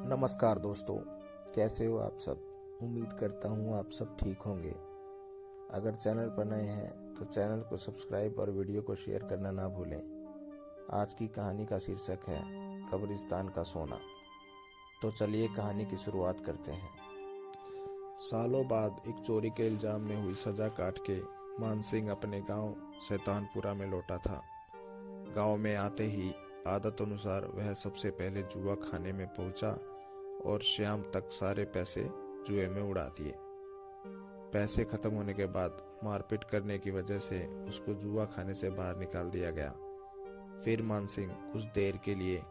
नमस्कार दोस्तों, कैसे हो आप सब। उम्मीद करता हूँ आप सब ठीक होंगे। अगर चैनल पर नए हैं तो चैनल को सब्सक्राइब और वीडियो को शेयर करना ना भूलें। आज की कहानी का शीर्षक है कब्रिस्तान का सोना। तो चलिए कहानी की शुरुआत करते हैं। सालों बाद एक चोरी के इल्जाम में हुई सजा काट के मान सिंह अपने गांव शैतानपुरा में लौटा था। गांव में आते ही आदत अनुसार वह सबसे पहले जुआ खाने में पहुंचा और शाम तक सारे पैसे जुए में उड़ा दिए। पैसे खत्म होने के बाद मारपीट करने की वजह से उसको जुआ खाने से बाहर निकाल दिया गया। फिर मानसिंह कुछ देर के लिए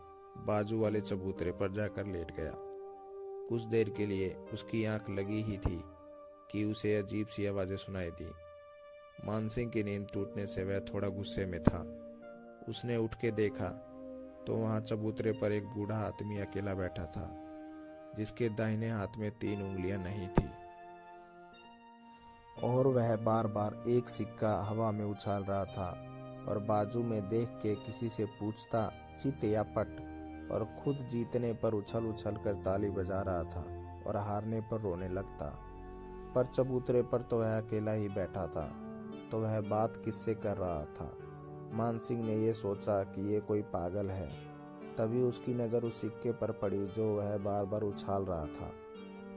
बाजू वाले चबूतरे पर जाकर लेट गया। कुछ देर के लिए उसकी आंख लगी ही थी कि उसे अजीब सी आवाजें सुनाई दी। मानसिंह की नींद टूटने से वह थोड़ा गुस्से में था। उसने उठ के देखा तो वहां चबूतरे पर एक बूढ़ा आदमी अकेला बैठा था, जिसके दाहिने हाथ में 3 उंगलियां नहीं थी और वह बार बार एक सिक्का हवा में उछाल रहा था और बाजू में देख के किसी से पूछता चित या पट, और खुद जीतने पर उछल उछल कर ताली बजा रहा था और हारने पर रोने लगता। पर चबूतरे पर तो वह अकेला ही बैठा था, तो वह बात किससे कर रहा था। मानसिंह ने यह सोचा कि ये कोई पागल है। तभी उसकी नज़र उस सिक्के पर पड़ी जो वह बार बार उछाल रहा था।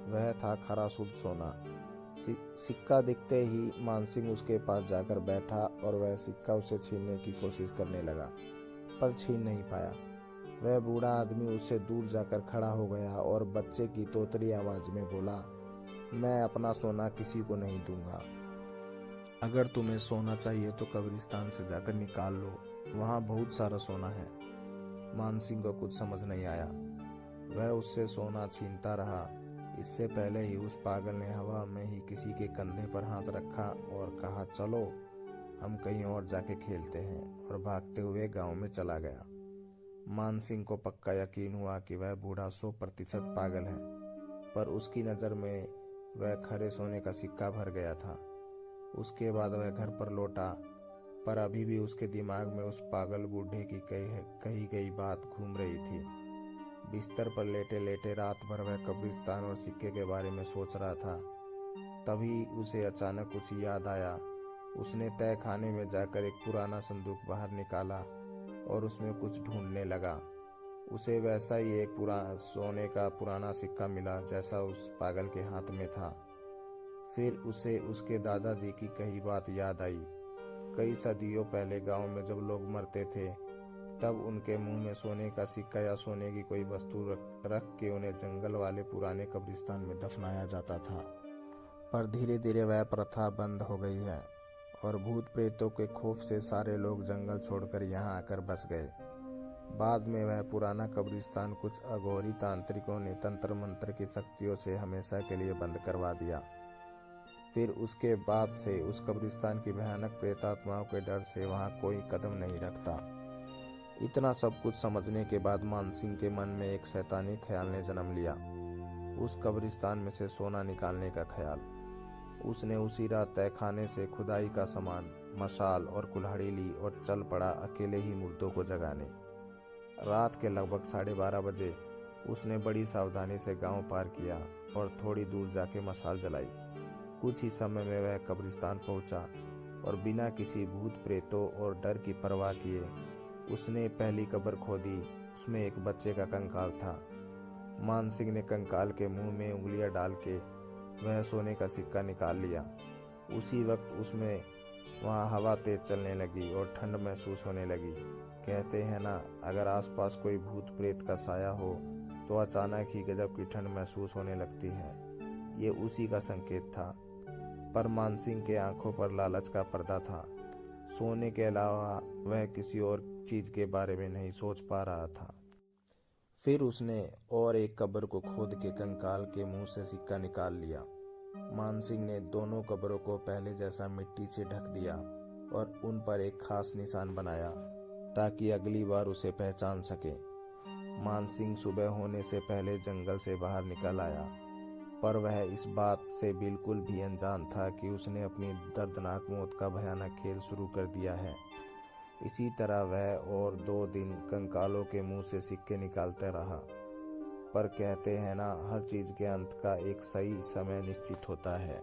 वह था खरा शुद्ध सोना। सिक्का दिखते ही मानसिंह उसके पास जाकर बैठा और वह सिक्का उसे छीनने की कोशिश करने लगा, पर छीन नहीं पाया। वह बूढ़ा आदमी उससे दूर जाकर खड़ा हो गया और बच्चे की तोतरी आवाज में बोला, मैं अपना सोना किसी को नहीं दूंगा। अगर तुम्हें सोना चाहिए तो कब्रिस्तान से जाकर निकाल लो, वहां बहुत सारा सोना है। मानसिंह को कुछ समझ नहीं आया। वह उससे सोना छीनता रहा। इससे पहले ही उस पागल ने हवा में ही किसी के कंधे पर हाथ रखा और कहा, चलो हम कहीं और जाके खेलते हैं, और भागते हुए गांव में चला गया। मानसिंह को पक्का यकीन हुआ कि वह बूढ़ा 100% पागल है, पर उसकी नज़र में वह खरे सोने का सिक्का भर गया था। उसके बाद वह घर पर लौटा, पर अभी भी उसके दिमाग में उस पागल बूढ़े की कही गई बात घूम रही थी। बिस्तर पर लेटे लेटे रात भर वह कब्रिस्तान और सिक्के के बारे में सोच रहा था। तभी उसे अचानक कुछ याद आया। उसने तय खाने में जाकर एक पुराना संदूक बाहर निकाला और उसमें कुछ ढूंढने लगा। उसे वैसा ही एक सोने का पुराना सिक्का मिला जैसा उस पागल के हाथ में था। फिर उसे उसके दादाजी की कही बात याद आई। कई सदियों पहले गांव में जब लोग मरते थे, तब उनके मुंह में सोने का सिक्का या सोने की कोई वस्तु रख के उन्हें जंगल वाले पुराने कब्रिस्तान में दफनाया जाता था। पर धीरे धीरे वह प्रथा बंद हो गई है और भूत प्रेतों के खौफ से सारे लोग जंगल छोड़कर यहाँ आकर बस गए। बाद में वह पुराना कब्रिस्तान कुछ अघोरी तांत्रिकों ने तंत्र मंत्र की शक्तियों से हमेशा के लिए बंद करवा दिया। फिर उसके बाद से उस कब्रिस्तान की भयानक प्रेतात्माओं के डर से वहां कोई कदम नहीं रखता। इतना सब कुछ समझने के बाद मानसिंह के मन में एक शैतानी ख्याल ने जन्म लिया, उस कब्रिस्तान में से सोना निकालने का ख्याल। उसने उसी रात तहखाने से खुदाई का सामान, मशाल और कुल्हाड़ी ली और चल पड़ा अकेले ही मुर्दों को जगाने। रात के लगभग 12:30 बजे उसने बड़ी सावधानी से गांव पार किया और थोड़ी दूर जाके मशाल जलाई। कुछ ही समय में वह कब्रिस्तान पहुंचा और बिना किसी भूत प्रेतों और डर की परवाह किए उसने पहली कब्र खोदी। उसमें एक बच्चे का कंकाल था। मानसिंह ने कंकाल के मुंह में उंगलियां डाल के वह सोने का सिक्का निकाल लिया। उसी वक्त उसमें वहां हवा तेज चलने लगी और ठंड महसूस होने लगी। कहते हैं ना, अगर आसपास कोई भूत प्रेत का साया हो तो अचानक ही गजब की ठंड महसूस होने लगती है। ये उसी का संकेत था। पर मानसिंह के आंखों पर लालच का पर्दा था। सोने के अलावा वह किसी और चीज के बारे में नहीं सोच पा रहा था। फिर उसने और एक कब्र को खोद के कंकाल के मुंह से सिक्का निकाल लिया। मानसिंह ने दोनों कब्रों को पहले जैसा मिट्टी से ढक दिया और उन पर एक खास निशान बनाया ताकि अगली बार उसे पहचान सके। मानसिंह सुबह होने से पहले जंगल से बाहर निकल आया, पर वह इस बात से बिल्कुल भी अनजान था कि उसने अपनी दर्दनाक मौत का भयानक खेल शुरू कर दिया है। इसी तरह वह और 2 दिन कंकालों के मुंह से सिक्के निकालता रहा। पर कहते हैं ना, हर चीज के अंत का एक सही समय निश्चित होता है।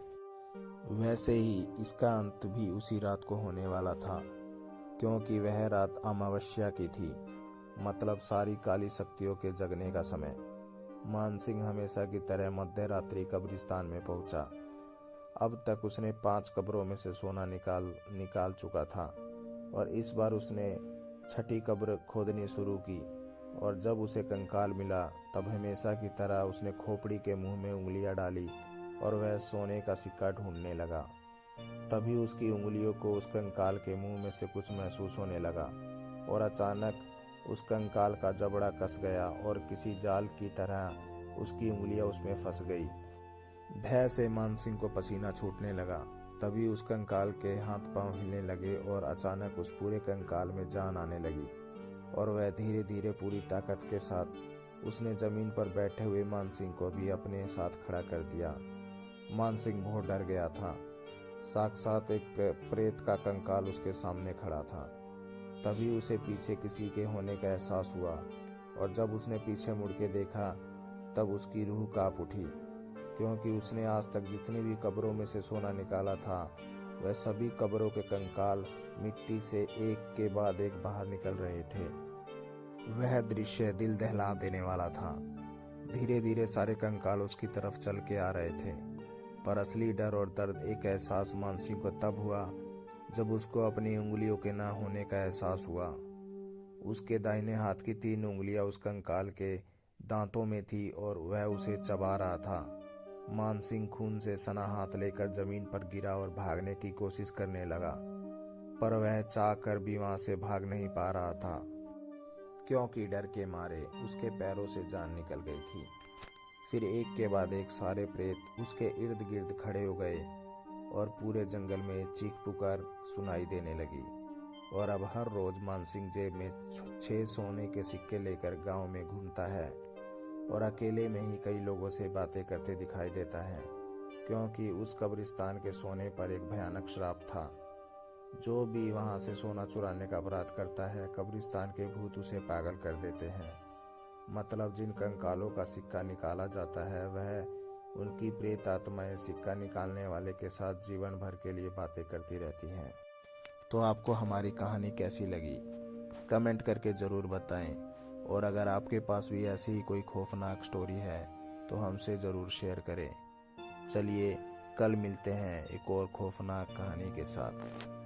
वैसे ही इसका अंत भी उसी रात को होने वाला था, क्योंकि वह रात अमावस्या की थी, मतलब सारी काली शक्तियों के जगने का समय। मानसिंह हमेशा की तरह मध्य रात्रि कब्रिस्तान में पहुंचा। अब तक उसने 5 कब्रों में से सोना निकाल चुका था और इस बार उसने 6ठी कब्र खोदनी शुरू की। और जब उसे कंकाल मिला तब हमेशा की तरह उसने खोपड़ी के मुंह में उंगलियां डाली और वह सोने का सिक्का ढूंढने लगा। तभी उसकी उंगलियों को उस कंकाल के मुंह में से कुछ महसूस होने लगा और अचानक उस कंकाल का जबड़ा कस गया और किसी जाल की तरह उसकी उंगलियां उसमें फंस गई। भय से मानसिंह को पसीना छूटने लगा। तभी उस कंकाल के हाथ पांव हिलने लगे और अचानक उस पूरे कंकाल में जान आने लगी और वह धीरे धीरे पूरी ताकत के साथ उसने जमीन पर बैठे हुए मानसिंह को भी अपने साथ खड़ा कर दिया। मानसिंह बहुत डर गया था। साक्षात एक प्रेत का कंकाल उसके सामने खड़ा था। तभी उसे पीछे किसी के होने का एहसास हुआ और जब उसने पीछे मुड़ के देखा तब उसकी रूह कांप उठी, क्योंकि उसने आज तक जितनी भी कब्रों में से सोना निकाला था वह सभी कब्रों के कंकाल मिट्टी से एक के बाद एक बाहर निकल रहे थे। वह दृश्य दिल दहला देने वाला था। धीरे धीरे सारे कंकाल उसकी तरफ चल के आ रहे थे, पर असली डर और दर्द एक एहसास मानसिंह को तब हुआ जब उसको अपनी उंगलियों के ना होने का एहसास हुआ। उसके दाहिने हाथ की 3 उंगलियां उस कंकाल के दांतों में थी और वह उसे चबा रहा था। मानसिंह खून से सना हाथ लेकर जमीन पर गिरा और भागने की कोशिश करने लगा, पर वह चाह कर भी वहां से भाग नहीं पा रहा था, क्योंकि डर के मारे उसके पैरों से जान निकल गई थी। फिर एक के बाद एक सारे प्रेत उसके इर्द गिर्द खड़े हो गए और पूरे जंगल में चीख पुकार सुनाई देने लगी। और अब हर रोज मानसिंह जेब में 6 सोने के सिक्के लेकर गांव में घूमता है और अकेले में ही कई लोगों से बातें करते दिखाई देता है, क्योंकि उस कब्रिस्तान के सोने पर एक भयानक श्राप था। जो भी वहां से सोना चुराने का अपराध करता है, कब्रिस्तान के भूत उसे पागल कर देते हैं। मतलब जिन कंकालों का सिक्का निकाला जाता है वह उनकी प्रेत आत्माएं सिक्का निकालने वाले के साथ जीवन भर के लिए बातें करती रहती हैं। तो आपको हमारी कहानी कैसी लगी कमेंट करके ज़रूर बताएं, और अगर आपके पास भी ऐसी ही कोई खौफनाक स्टोरी है तो हमसे ज़रूर शेयर करें। चलिए कल मिलते हैं एक और खौफनाक कहानी के साथ।